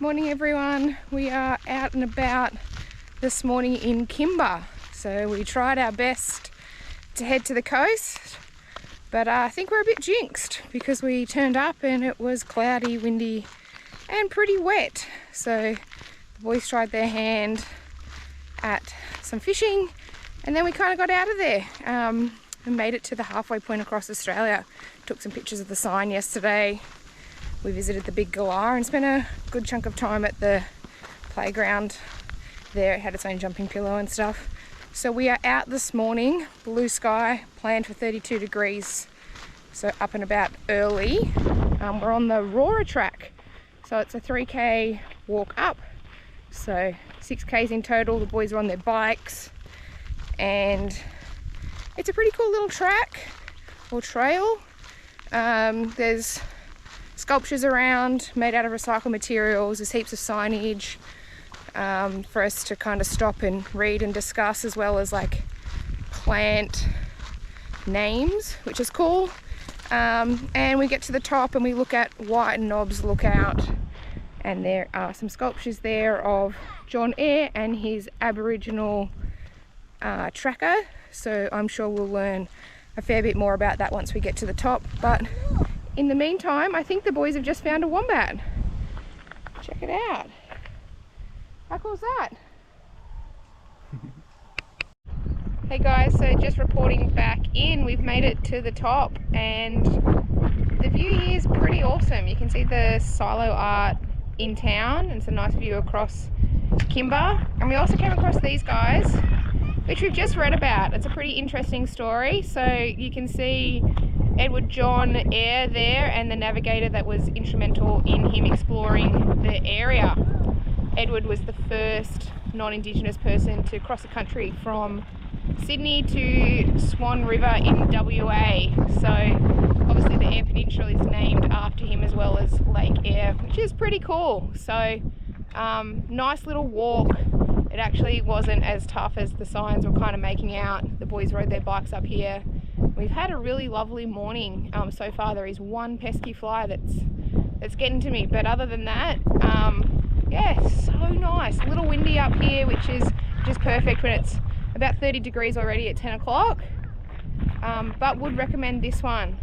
Morning everyone, we are out and about this morning in Kimba. So we tried our best to head to the coast, but I think we're a bit jinxed because we turned up and it was cloudy, windy and pretty wet. So the boys tried their hand at some fishing and then we kind of got out of there and made it to the halfway point across Australia. Took some pictures of the sign yesterday. We visited the big galah and spent a good chunk of time at the playground there. It had its own jumping pillow and stuff. So we are out this morning, blue sky, planned for 32 degrees. So up and about early. We're on the Roora track. So it's a 3K walk up. So 6Ks in total. The boys are on their bikes. And it's a pretty cool little track or trail. There's sculptures around made out of recycled materials. There's heaps of signage for us to kind of stop and read and discuss, as well as like plant names, which is cool. And we get to the top and we look at White Knobs Lookout, and there are some sculptures there of John Eyre and his Aboriginal tracker. So I'm sure we'll learn a fair bit more about that once we get to the top. But in the meantime, I think the boys have just found a wombat. Check it out. How cool is that? Hey guys, so just reporting back in. We've made it to the top and the view here is pretty awesome. You can see the silo art in town and it's a nice view across Kimba. And we also came across these guys, which we've just read about. It's a pretty interesting story. So you can see Edward John Eyre there and the navigator that was instrumental in him exploring the area. Edward was the first non-Indigenous person to cross the country from Sydney to Swan River in WA. So obviously the Eyre Peninsula is named after him, as well as Lake Eyre, which is pretty cool. So nice little walk. It actually wasn't as tough as the signs were kind of making out. The boys rode their bikes up here. We've had a really lovely morning so far. There is one pesky fly that's getting to me, but other than that, yeah, so nice. A little windy up here, which is perfect when it's about 30 degrees already at 10 o'clock. But would recommend this one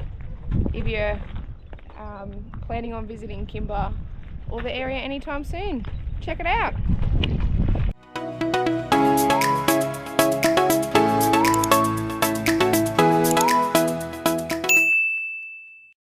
if you're planning on visiting Kimba or the area anytime soon. Check it out.